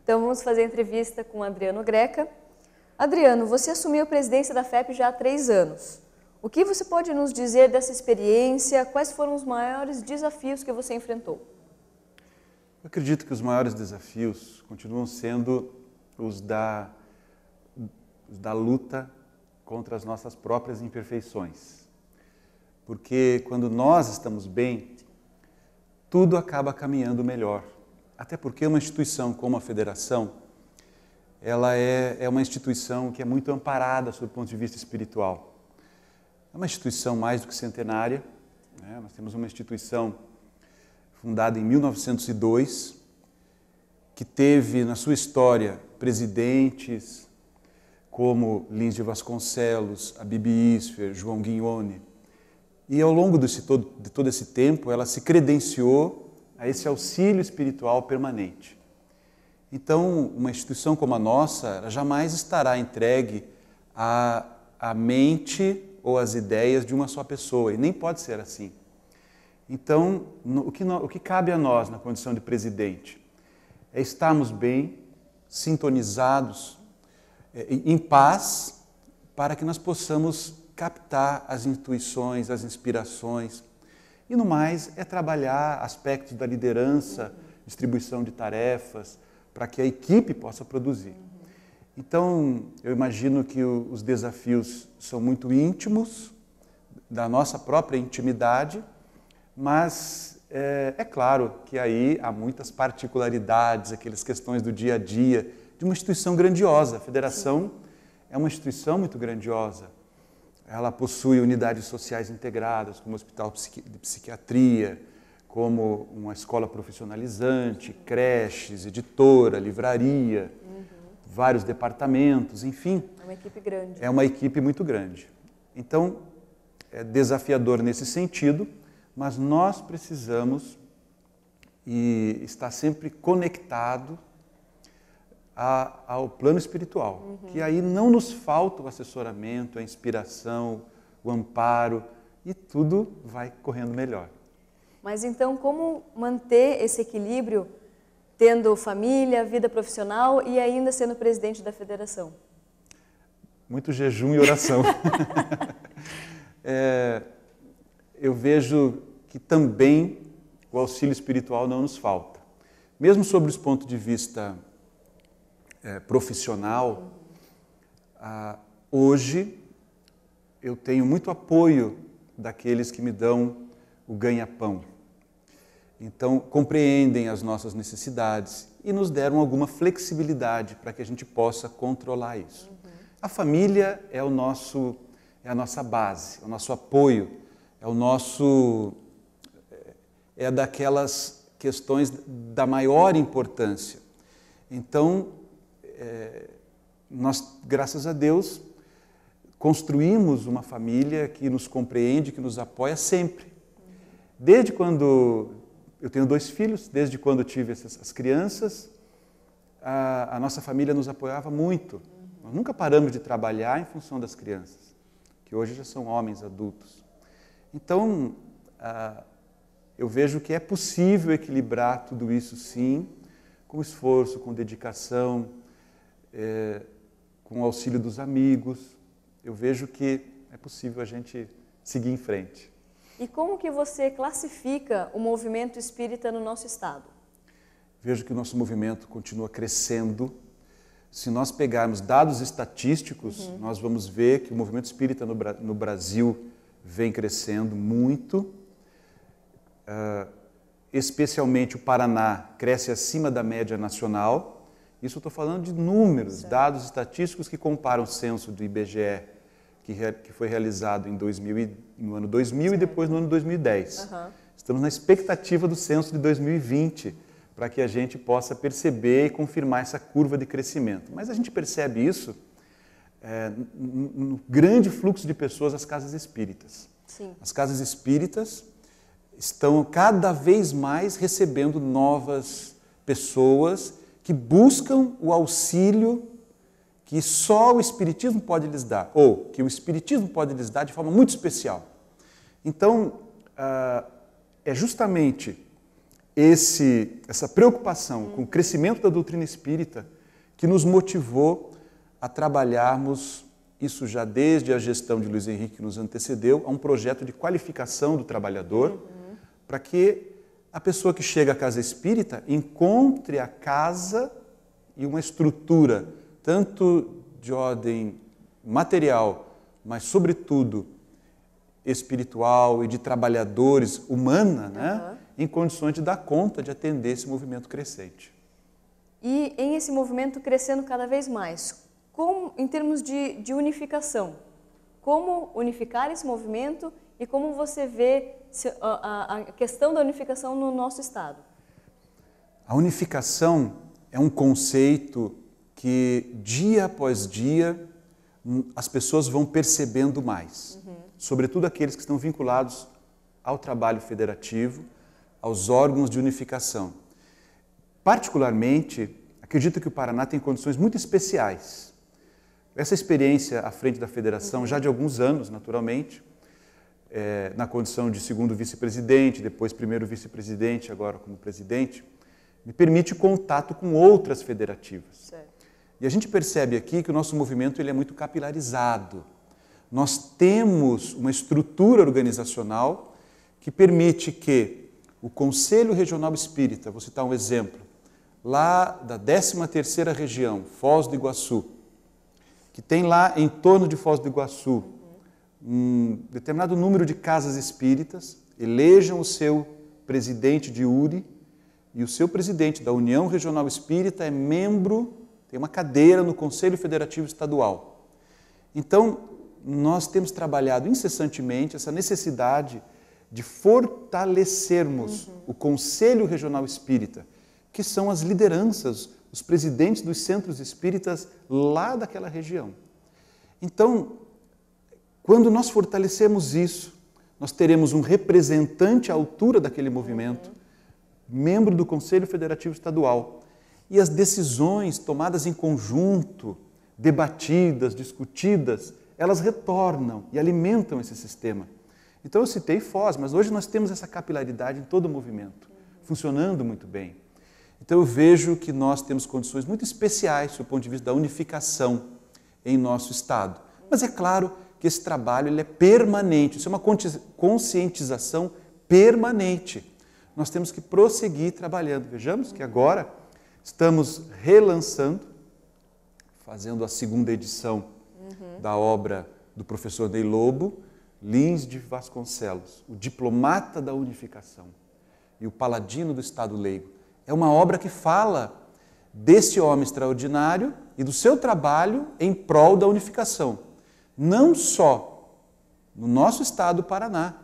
Então vamos fazer a entrevista com Adriano Greca. Adriano, você assumiu a presidência da FEP já há 3 anos. O que você pode nos dizer dessa experiência? Quais foram os maiores desafios que você enfrentou? Eu acredito que os maiores desafios continuam sendo os da luta contra as nossas próprias imperfeições. Porque quando nós estamos bem, tudo acaba caminhando melhor. Até porque uma instituição como a federação, ela é uma instituição que é muito amparada sob o ponto de vista espiritual. É uma instituição mais do que centenária, né? Nós temos uma instituição fundada em 1902, que teve na sua história presidentes como Lins de Vasconcelos, Abíbi Isfer, João Guignone. E ao longo de todo esse tempo, ela se credenciou a esse auxílio espiritual permanente. Então, uma instituição como a nossa, ela jamais estará entregue à mente ou às ideias de uma só pessoa, e nem pode ser assim. Então, o que cabe a nós na condição de presidente é estarmos bem, sintonizados, em paz, para que nós possamos captar as intuições, as inspirações. E no mais, é trabalhar aspectos da liderança, distribuição de tarefas, para que a equipe possa produzir. Então, eu imagino que os desafios são muito íntimos, da nossa própria intimidade, mas é claro que aí há muitas particularidades, aquelas questões do dia a dia, de uma instituição grandiosa. A federação é uma instituição muito grandiosa. Ela possui unidades sociais integradas, como hospital de psiquiatria, como uma escola profissionalizante, creches, editora, livraria, vários departamentos, enfim. É uma equipe grande. É uma equipe muito grande. Então, é desafiador nesse sentido, mas nós precisamos estar sempre conectado ao plano espiritual, que aí não nos falta o assessoramento, a inspiração, o amparo, e tudo vai correndo melhor. Mas então, como manter esse equilíbrio, tendo família, vida profissional e ainda sendo presidente da federação? Muito jejum e oração. Eu vejo que também o auxílio espiritual não nos falta. Mesmo sobre os pontos de vista profissional, hoje eu tenho muito apoio daqueles que me dão o ganha-pão. Então, compreendem as nossas necessidades e nos deram alguma flexibilidade para que a gente possa controlar isso. A família é a nossa base, é o nosso apoio, é daquelas questões da maior importância. Então, nós, graças a Deus, construímos uma família que nos compreende, que nos apoia sempre. Desde quando eu tenho 2 filhos, desde quando tive as crianças, a nossa família nos apoiava muito. Nós nunca paramos de trabalhar em função das crianças, que hoje já são homens adultos. Então, eu vejo que é possível equilibrar tudo isso, sim, com esforço, com dedicação, com o auxílio dos amigos. Eu vejo que é possível a gente seguir em frente. E como que você classifica o movimento espírita no nosso estado? Vejo que o nosso movimento continua crescendo. Se nós pegarmos dados estatísticos, nós vamos ver que o movimento espírita no Brasil vem crescendo muito. Especialmente o Paraná cresce acima da média nacional. Isso eu estou falando de números, dados estatísticos que comparam o censo do IBGE, que foi realizado no ano 2000 e depois no ano 2010. Estamos na expectativa do censo de 2020, para que a gente possa perceber e confirmar essa curva de crescimento. Mas a gente percebe isso no grande fluxo de pessoas às casas espíritas. Sim. As casas espíritas estão cada vez mais recebendo novas pessoas que buscam o auxílio que só o Espiritismo pode lhes dar, ou que o Espiritismo pode lhes dar de forma muito especial. Então, é justamente essa preocupação com o crescimento da doutrina espírita que nos motivou a trabalharmos, isso já desde a gestão de Luiz Henrique que nos antecedeu, a um projeto de qualificação do trabalhador, para que a pessoa que chega à casa espírita encontre a casa e uma estrutura, tanto de ordem material, mas sobretudo espiritual e de trabalhadores, humana, né? Em condições de dar conta de atender esse movimento crescente. E em esse movimento crescendo cada vez mais, como, em termos de unificação, como unificar esse movimento e como você vê a questão da unificação no nosso Estado? A unificação é um conceito que, dia após dia, as pessoas vão percebendo mais. Sobretudo aqueles que estão vinculados ao trabalho federativo, aos órgãos de unificação. Particularmente, acredito que o Paraná tem condições muito especiais. Essa experiência à frente da federação, já de alguns anos, naturalmente, na condição de segundo vice-presidente, depois primeiro vice-presidente, agora como presidente, me permite contato com outras federativas. Certo. E a gente percebe aqui que o nosso movimento ele é muito capilarizado. Nós temos uma estrutura organizacional que permite que o Conselho Regional Espírita, vou citar um exemplo, lá da 13ª região, Foz do Iguaçu, que tem lá em torno de Foz do Iguaçu um determinado número de casas espíritas, elejam o seu presidente de URI e o seu presidente da União Regional Espírita é membro, tem uma cadeira no Conselho Federativo Estadual. Então, nós temos trabalhado incessantemente essa necessidade de fortalecermos o Conselho Regional Espírita, que são as lideranças, os presidentes dos centros espíritas lá daquela região. Então, quando nós fortalecemos isso, nós teremos um representante à altura daquele movimento, membro do Conselho Federativo Estadual, e as decisões tomadas em conjunto, debatidas, discutidas, elas retornam e alimentam esse sistema. Então eu citei Foz, mas hoje nós temos essa capilaridade em todo o movimento, funcionando muito bem. Então eu vejo que nós temos condições muito especiais do ponto de vista da unificação em nosso Estado. Mas é claro que esse trabalho ele é permanente, isso é uma conscientização permanente. Nós temos que prosseguir trabalhando. Vejamos que agora estamos relançando, fazendo a 2ª edição da obra do professor Ney Lobo, Lins de Vasconcelos, o diplomata da unificação e o paladino do Estado leigo. É uma obra que fala desse homem extraordinário e do seu trabalho em prol da unificação. Não só no nosso estado do Paraná,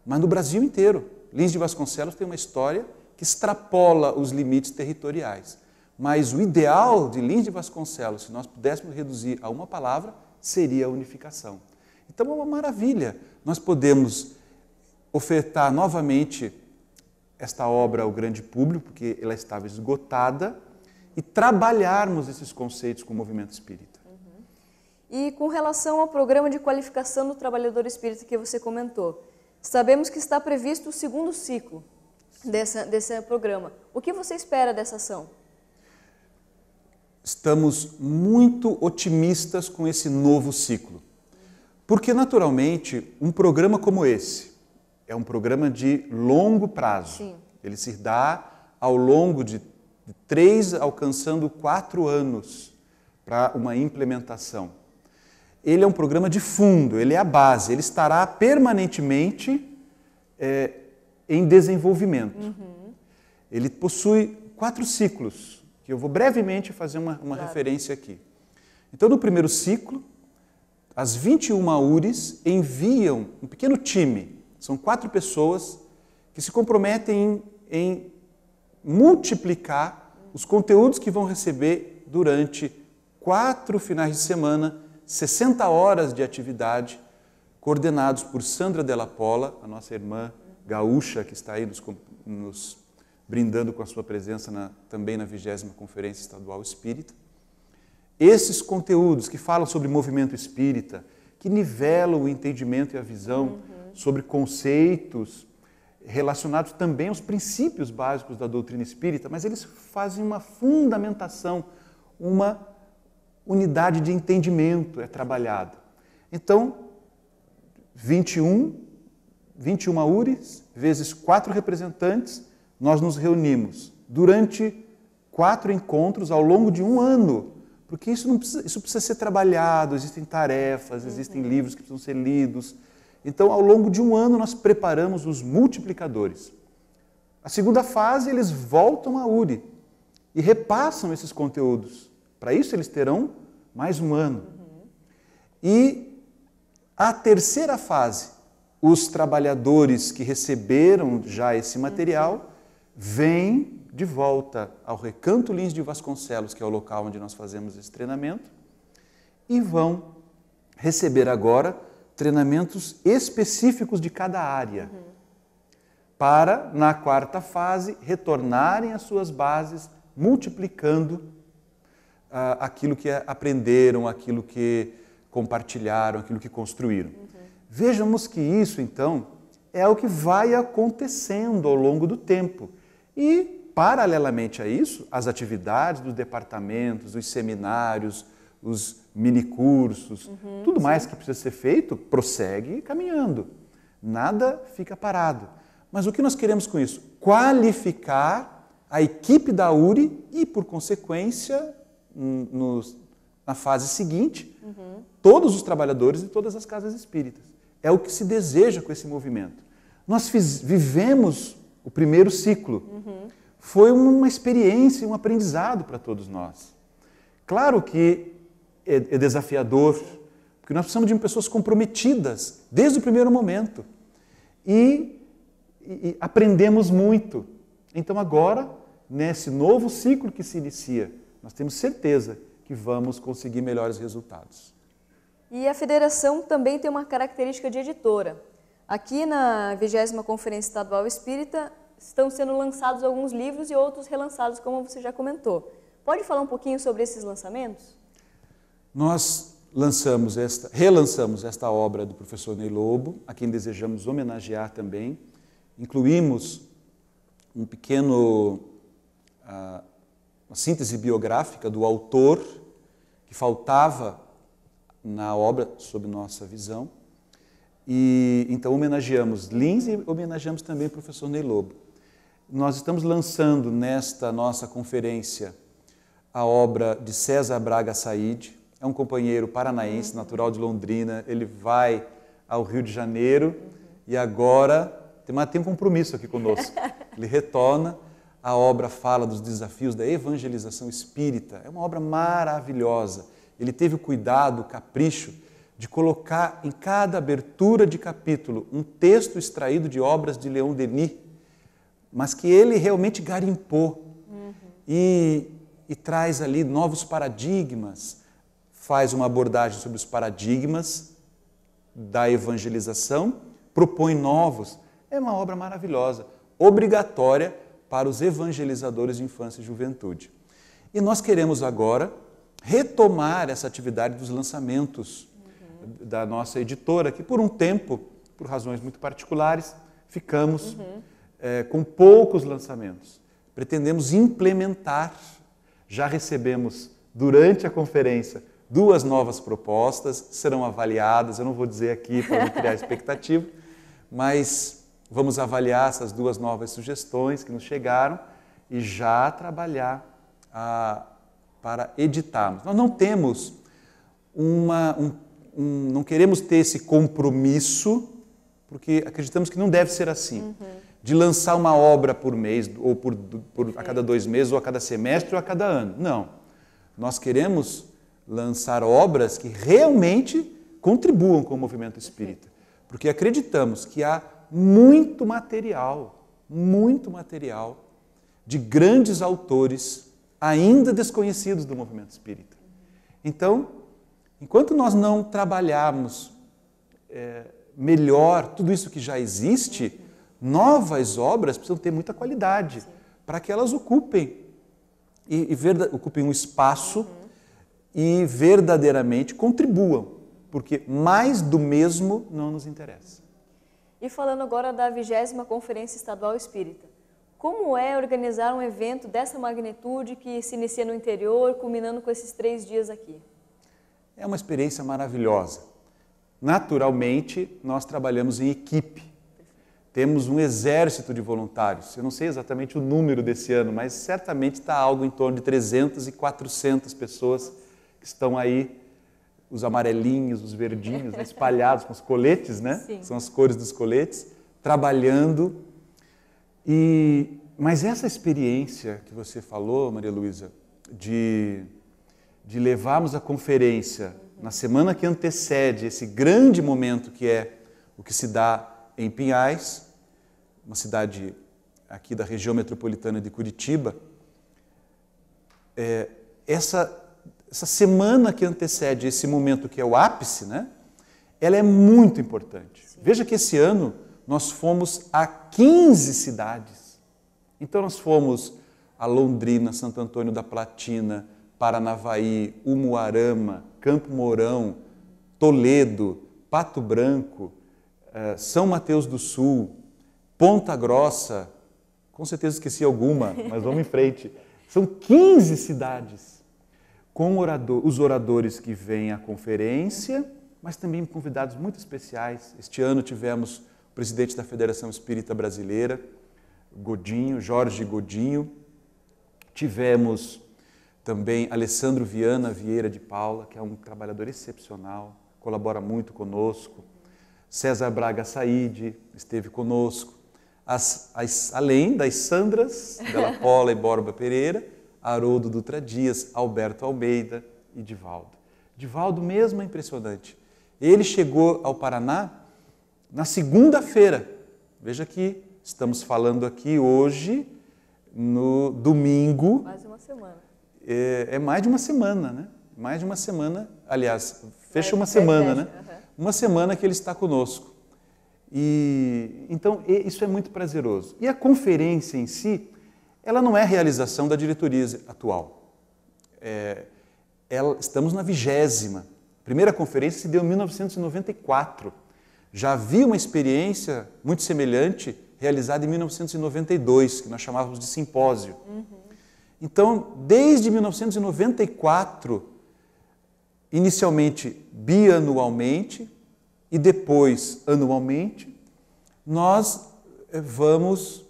mas no Brasil inteiro. Lins de Vasconcelos tem uma história que extrapola os limites territoriais. Mas o ideal de Lins de Vasconcelos, se nós pudéssemos reduzir a uma palavra, seria a unificação. Então é uma maravilha. Nós podemos ofertar novamente esta obra ao grande público, porque ela estava esgotada, e trabalharmos esses conceitos com o movimento espírita. E com relação ao programa de qualificação do trabalhador espírita que você comentou, sabemos que está previsto o 2º ciclo desse programa. O que você espera dessa ação? Estamos muito otimistas com esse novo ciclo. Porque, naturalmente, um programa como esse é um programa de longo prazo. Sim. Ele se dá ao longo de 3 alcançando 4 anos para uma implementação. Ele é um programa de fundo, ele é a base, ele estará permanentemente em desenvolvimento. Ele possui 4 ciclos, que eu vou brevemente fazer uma referência aqui. Então, no primeiro ciclo, as 21 URIs enviam um pequeno time, são 4 pessoas que se comprometem em multiplicar os conteúdos que vão receber durante 4 finais de semana, 60 horas de atividade, coordenados por Sandra Della Pola, a nossa irmã gaúcha, que está aí nos brindando com a sua presença também na 20ª Conferência Estadual Espírita. Esses conteúdos que falam sobre movimento espírita, que nivelam o entendimento e a visão sobre conceitos relacionados também aos princípios básicos da doutrina espírita, mas eles fazem uma fundamentação, uma unidade de entendimento é trabalhada. Então, 21 URIs, vezes 4 representantes, nós nos reunimos durante 4 encontros ao longo de um ano, porque isso precisa ser trabalhado, existem tarefas, existem livros que precisam ser lidos. Então, ao longo de um ano, nós preparamos os multiplicadores. A segunda fase, eles voltam a URI e repassam esses conteúdos. Para isso, eles terão mais um ano. E a terceira fase, os trabalhadores que receberam já esse material vêm de volta ao Recanto Lins de Vasconcelos, que é o local onde nós fazemos esse treinamento, e vão receber agora treinamentos específicos de cada área, para, na quarta fase, retornarem às suas bases, multiplicando aquilo que aprenderam, aquilo que compartilharam, aquilo que construíram. Vejamos que isso, então, é o que vai acontecendo ao longo do tempo. E, paralelamente a isso, as atividades dos departamentos, os seminários, os minicursos, tudo mais que precisa ser feito, prossegue caminhando. Nada fica parado. Mas o que nós queremos com isso? Qualificar a equipe da URI e, por consequência, na fase seguinte, todos os trabalhadores de todas as casas espíritas. É o que se deseja com esse movimento. Nós vivemos o primeiro ciclo. Foi uma experiência, um aprendizado para todos nós. Claro que é desafiador, porque nós precisamos de pessoas comprometidas desde o primeiro momento. E aprendemos muito. Então agora, nesse novo ciclo que se inicia, nós temos certeza que vamos conseguir melhores resultados. E a Federação também tem uma característica de editora. Aqui na 20ª Conferência Estadual Espírita estão sendo lançados alguns livros e outros relançados, como você já comentou. Pode falar um pouquinho sobre esses lançamentos? Nós relançamos esta obra do professor Ney Lobo, a quem desejamos homenagear também. Incluímos uma síntese biográfica do autor, que faltava na obra, sob nossa visão. E então homenageamos Lins e homenageamos também o professor Ney Lobo. Nós estamos lançando nesta nossa conferência a obra de César Braga Said. É um companheiro paranaense, natural de Londrina. Ele vai ao Rio de Janeiro e agora tem um compromisso aqui conosco. Ele retorna. A obra fala dos desafios da evangelização espírita. É uma obra maravilhosa. Ele teve o cuidado, o capricho de colocar em cada abertura de capítulo um texto extraído de obras de Leon Denis, mas que ele realmente garimpou e traz ali novos paradigmas, faz uma abordagem sobre os paradigmas da evangelização, propõe novos. É uma obra maravilhosa, obrigatória para os evangelizadores de infância e juventude. E nós queremos agora retomar essa atividade dos lançamentos da nossa editora, que por um tempo, por razões muito particulares, ficamos com poucos lançamentos. Pretendemos implementar, já recebemos durante a conferência 2 novas propostas, serão avaliadas, eu não vou dizer aqui para não criar expectativa, mas vamos avaliar essas 2 novas sugestões que nos chegaram e já trabalhar para editarmos. Nós não temos não queremos ter esse compromisso, porque acreditamos que não deve ser assim, de lançar uma obra por mês, ou a cada 2 meses, ou a cada semestre, ou a cada ano. Não. Nós queremos lançar obras que realmente contribuam com o movimento espírita, porque acreditamos que há muito material de grandes autores ainda desconhecidos do movimento espírita. Então, enquanto nós não trabalharmos melhor tudo isso que já existe, novas obras precisam ter muita qualidade para que elas ocupem um espaço e verdadeiramente contribuam, porque mais do mesmo não nos interessa. E falando agora da 20ª Conferência Estadual Espírita, como é organizar um evento dessa magnitude que se inicia no interior, culminando com esses 3 dias aqui? É uma experiência maravilhosa. Naturalmente, nós trabalhamos em equipe. Temos um exército de voluntários. Eu não sei exatamente o número desse ano, mas certamente está algo em torno de 300 e 400 pessoas que estão aí, os amarelinhos, os verdinhos, né, espalhados com os coletes, né? Sim. São as cores dos coletes, trabalhando. Mas essa experiência que você falou, Maria Luísa, de levarmos a conferência na semana que antecede esse grande momento que é o que se dá em Pinhais, uma cidade aqui da região metropolitana de Curitiba, essa semana que antecede esse momento que é o ápice, né, ela é muito importante. Sim. Veja que esse ano nós fomos a 15 cidades. Então nós fomos a Londrina, Santo Antônio da Platina, Paranavaí, Umuarama, Campo Mourão, Toledo, Pato Branco, São Mateus do Sul, Ponta Grossa, com certeza esqueci alguma, mas vamos em frente. São 15 cidades, com os oradores que vêm à conferência, mas também convidados muito especiais. Este ano tivemos o presidente da Federação Espírita Brasileira, Godinho, Jorge Godinho. Tivemos também Alessandro Viana Vieira de Paula, que é um trabalhador excepcional, colabora muito conosco. César Braga Saide esteve conosco. Além das Sandras, Della Pola e Borba Pereira, Haroldo Dutra Dias, Alberto Almeida e Divaldo. Divaldo mesmo é impressionante. Ele chegou ao Paraná na segunda-feira. Veja que estamos falando aqui hoje, no domingo. Mais de uma semana. É mais de uma semana, né? Mais de uma semana, aliás, fecha uma semana, né? Uhum. Uma semana que ele está conosco. Então, isso é muito prazeroso. E a conferência em si, ela não é a realização da diretoria atual. Estamos na 20ª. A primeira conferência se deu em 1994. Já havia uma experiência muito semelhante realizada em 1992, que nós chamávamos de simpósio. Uhum. Então, desde 1994, inicialmente bianualmente e depois anualmente, nós vamos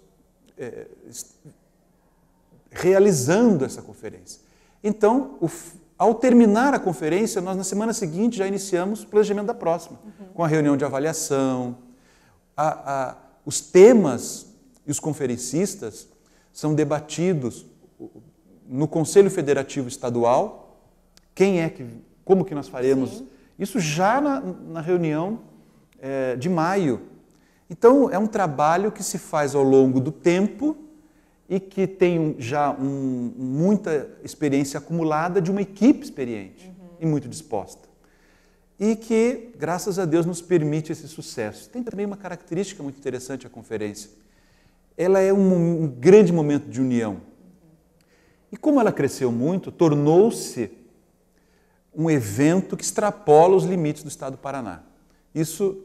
realizando essa conferência. Então, ao terminar a conferência, nós na semana seguinte já iniciamos o planejamento da próxima, com a reunião de avaliação. Os temas e os conferencistas são debatidos no Conselho Federativo Estadual. Como que nós faremos? Sim. Isso já na reunião de maio. Então, é um trabalho que se faz ao longo do tempo e que tem já muita experiência acumulada de uma equipe experiente e muito disposta. E que, graças a Deus, nos permite esse sucesso. Tem também uma característica muito interessante a conferência. Ela é um grande momento de união. E como ela cresceu muito, tornou-se um evento que extrapola os limites do Estado do Paraná. Isso,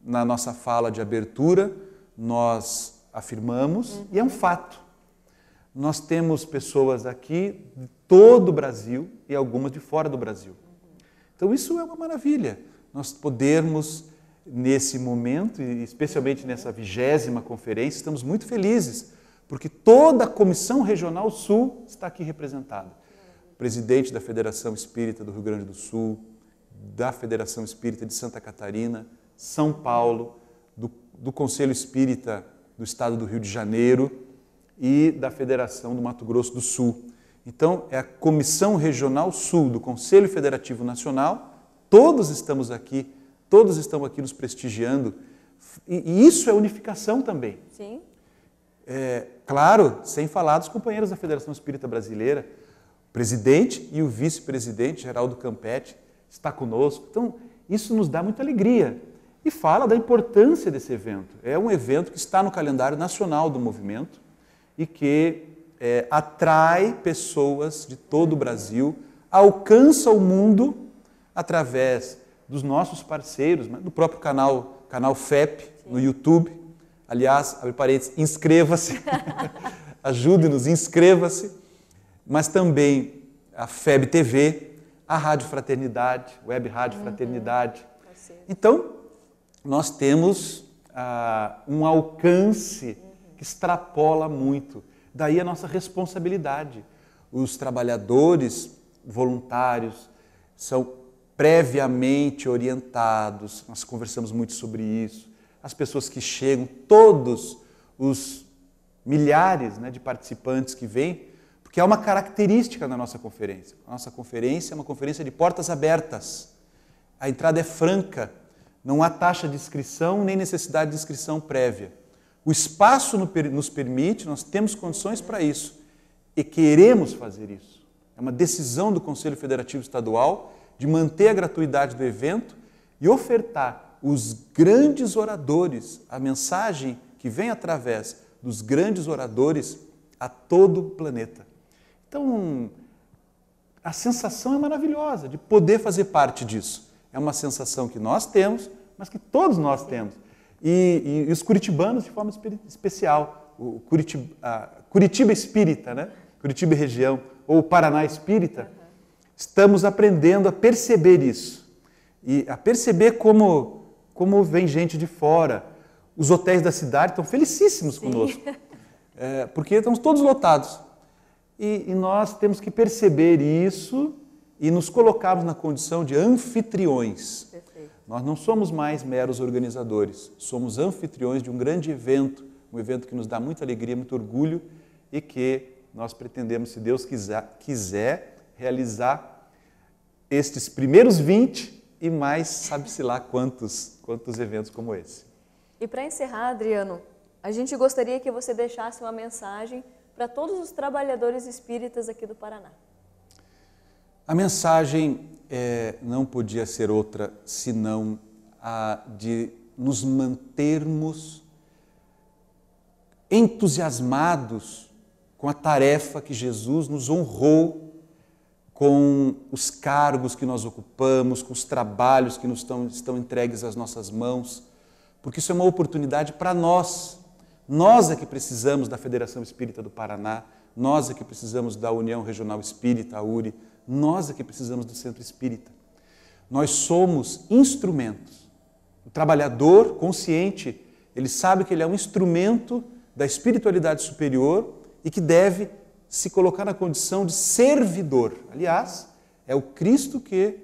na nossa fala de abertura, nós afirmamos, e é um fato. Nós temos pessoas aqui de todo o Brasil e algumas de fora do Brasil. Então isso é uma maravilha, nós podermos, nesse momento, e especialmente nessa 20ª conferência, estamos muito felizes, porque toda a Comissão Regional Sul está aqui representada. O presidente da Federação Espírita do Rio Grande do Sul, da Federação Espírita de Santa Catarina, São Paulo, do Conselho Espírita do Estado do Rio de Janeiro e da Federação do Mato Grosso do Sul. Então, é a Comissão Regional Sul do Conselho Federativo Nacional, todos estamos aqui, todos estão aqui nos prestigiando, e isso é unificação também. Sim. Claro, sem falar dos companheiros da Federação Espírita Brasileira, o presidente e o vice-presidente, Geraldo Campetti, está conosco. Então, isso nos dá muita alegria e fala da importância desse evento. É um evento que está no calendário nacional do movimento e que atrai pessoas de todo o Brasil, alcança o mundo através dos nossos parceiros, do próprio canal FEP, no YouTube. Aliás, abre parênteses, inscreva-se, ajude-nos, inscreva-se. Mas também a FEB TV, a Rádio Fraternidade, Web Rádio Fraternidade. Então, nós temos um alcance que extrapola muito. Daí a nossa responsabilidade. Os trabalhadores voluntários são previamente orientados, nós conversamos muito sobre isso. As pessoas que chegam, todos os milhares, né, de participantes que vêm, porque há uma característica na nossa conferência. A nossa conferência é uma conferência de portas abertas. A entrada é franca, não há taxa de inscrição nem necessidade de inscrição prévia. O espaço nos permite, nós temos condições para isso e queremos fazer isso. É uma decisão do Conselho Federativo Estadual de manter a gratuidade do evento e ofertar os grandes oradores, a mensagem que vem através dos grandes oradores a todo o planeta. Então, a sensação é maravilhosa de poder fazer parte disso. É uma sensação que nós temos, mas que todos nós temos. E os curitibanos de forma especial. O Curitiba Espírita, né? Curitiba Região, ou o Paraná Espírita, estamos aprendendo a perceber isso. E a perceber como vem gente de fora. Os hotéis da cidade estão felicíssimos conosco. Porque estamos todos lotados. E nós temos que perceber isso e nos colocarmos na condição de anfitriões. Perfeito. Nós não somos mais meros organizadores, somos anfitriões de um grande evento, um evento que nos dá muita alegria, muito orgulho e que nós pretendemos, se Deus quiser realizar estes primeiros 20 e mais, sabe-se lá quantos eventos como esse. E para encerrar, Adriano, a gente gostaria que você deixasse uma mensagem para todos os trabalhadores espíritas aqui do Paraná. A mensagem não podia ser outra senão a de nos mantermos entusiasmados com a tarefa que Jesus nos honrou, com os cargos que nós ocupamos, com os trabalhos que nos estão entregues às nossas mãos, porque isso é uma oportunidade para nós. Nós é que precisamos da Federação Espírita do Paraná, nós é que precisamos da União Regional Espírita, a URI, nós é que precisamos do Centro Espírita. Nós somos instrumentos. O trabalhador consciente, ele sabe que ele é um instrumento da espiritualidade superior e que deve se colocar na condição de servidor. Aliás, é o Cristo que,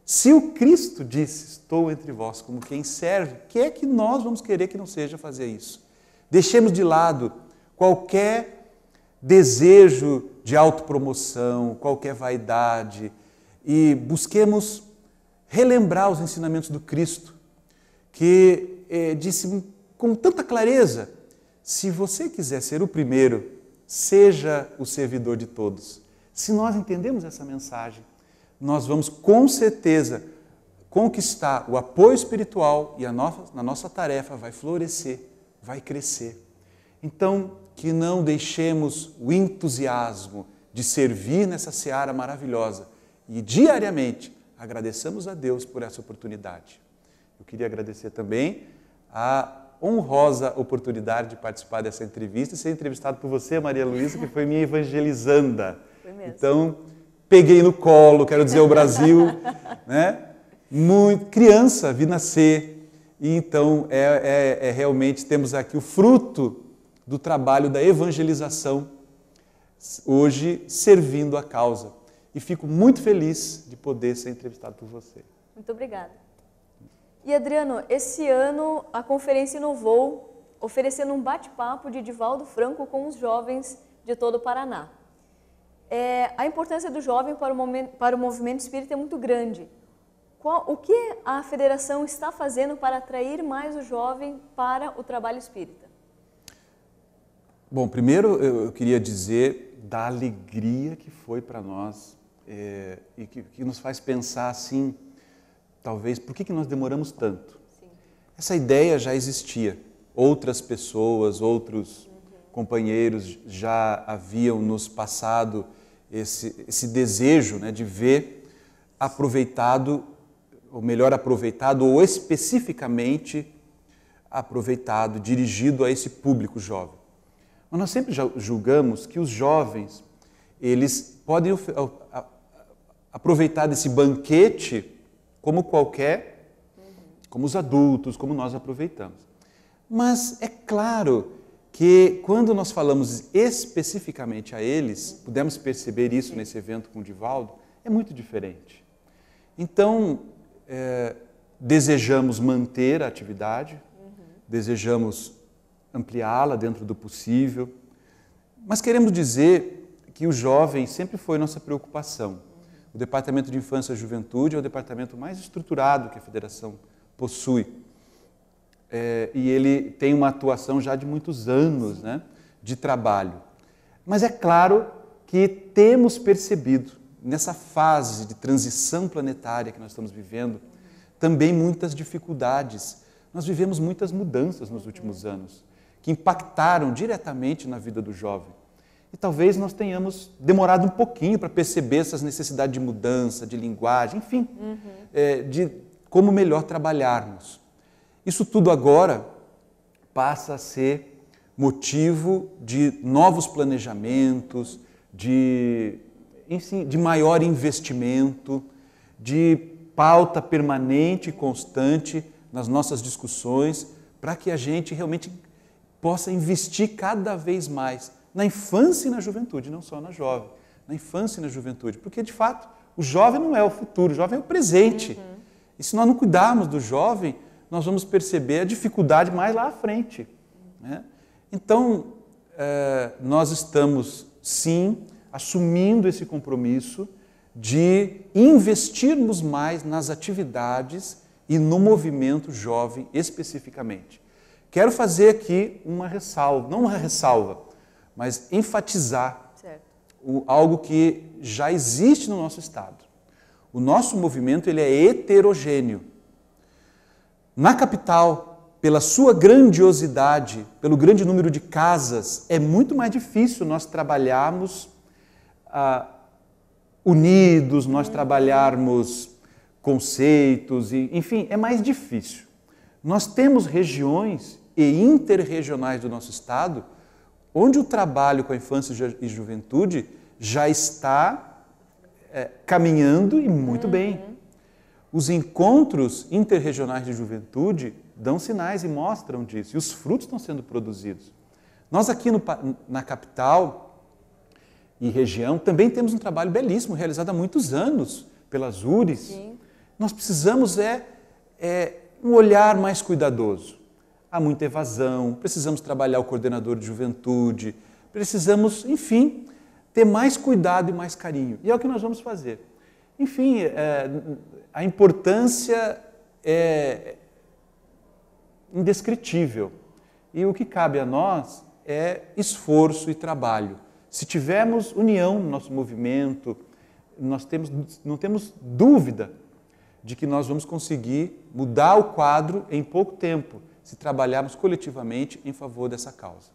se o Cristo disse, estou entre vós como quem serve, que é que nós vamos querer que não seja fazer isso? Deixemos de lado qualquer desejo de autopromoção, qualquer vaidade e busquemos relembrar os ensinamentos do Cristo, que disse com tanta clareza, se você quiser ser o primeiro, seja o servidor de todos. Se nós entendemos essa mensagem, nós vamos com certeza conquistar o apoio espiritual e a nossa tarefa vai florescer, vai crescer. Então, que não deixemos o entusiasmo de servir nessa seara maravilhosa e diariamente agradeçamos a Deus por essa oportunidade. Eu queria agradecer também a honrosa oportunidade de participar dessa entrevista e ser entrevistado por você, Maria Luísa, que foi minha evangelizanda. Foi mesmo. Então, peguei no colo, quero dizer, o Brasil, né? Muito criança, vi nascer. E então, realmente, temos aqui o fruto do trabalho da evangelização, hoje servindo a causa. E fico muito feliz de poder ser entrevistado por você. Muito obrigada. E Adriano, esse ano a conferência inovou, oferecendo um bate-papo de Divaldo Franco com os jovens de todo o Paraná. A importância do jovem para o movimento espírita é muito grande. O que a federação está fazendo para atrair mais o jovem para o trabalho espírita? Bom, primeiro eu queria dizer da alegria que foi para nós e que nos faz pensar assim, talvez, por que nós demoramos tanto? Sim. Essa ideia já existia. Outras pessoas, outros companheiros já haviam nos passado esse desejo, né, de ver aproveitado, ou melhor aproveitado, ou especificamente aproveitado, dirigido a esse público jovem. Mas nós sempre julgamos que os jovens, eles podem aproveitar desse banquete como qualquer, como os adultos, como nós aproveitamos. Mas é claro que quando nós falamos especificamente a eles, pudemos perceber isso nesse evento com o Divaldo, é muito diferente. Então, desejamos manter a atividade, desejamos ampliá-la dentro do possível, mas queremos dizer que o jovem sempre foi nossa preocupação. O Departamento de Infância e Juventude é o departamento mais estruturado que a Federação possui. E ele tem uma atuação já de muitos anos, né, de trabalho. Mas é claro que temos percebido, nessa fase de transição planetária que nós estamos vivendo, também muitas dificuldades. Nós vivemos muitas mudanças nos últimos anos, que impactaram diretamente na vida do jovem. E talvez nós tenhamos demorado um pouquinho para perceber essas necessidades de mudança, de linguagem, enfim, de como melhor trabalharmos. Isso tudo agora passa a ser motivo de novos planejamentos, de maior investimento, de pauta permanente e constante nas nossas discussões, para que a gente realmente possa investir cada vez mais na infância e na juventude, não só na jovem, na infância e na juventude, porque de fato o jovem não é o futuro, o jovem é o presente. E se nós não cuidarmos do jovem, nós vamos perceber a dificuldade mais lá à frente, né? Então, nós estamos, sim, assumindo esse compromisso de investirmos mais nas atividades e no movimento jovem especificamente. Quero fazer aqui uma ressalva, não uma ressalva, mas enfatizar algo que já existe no nosso Estado. O nosso movimento ele é heterogêneo. Na capital, pela sua grandiosidade, pelo grande número de casas, é muito mais difícil nós trabalharmos unidos, nós trabalharmos conceitos, enfim, é mais difícil. Nós temos regiões e interregionais do nosso Estado onde o trabalho com a infância e juventude já está caminhando e muito bem. Os encontros interregionais de juventude dão sinais e mostram disso, e os frutos estão sendo produzidos. Nós aqui na capital e região também temos um trabalho belíssimo, realizado há muitos anos pelas URIs. Sim. Nós precisamos um olhar mais cuidadoso. Há muita evasão, precisamos trabalhar o coordenador de juventude, precisamos, enfim, ter mais cuidado e mais carinho. E é o que nós vamos fazer. Enfim, a importância é indescritível. E o que cabe a nós é esforço e trabalho. Se tivermos união no nosso movimento, não temos dúvida de que nós vamos conseguir mudar o quadro em pouco tempo, se trabalharmos coletivamente em favor dessa causa.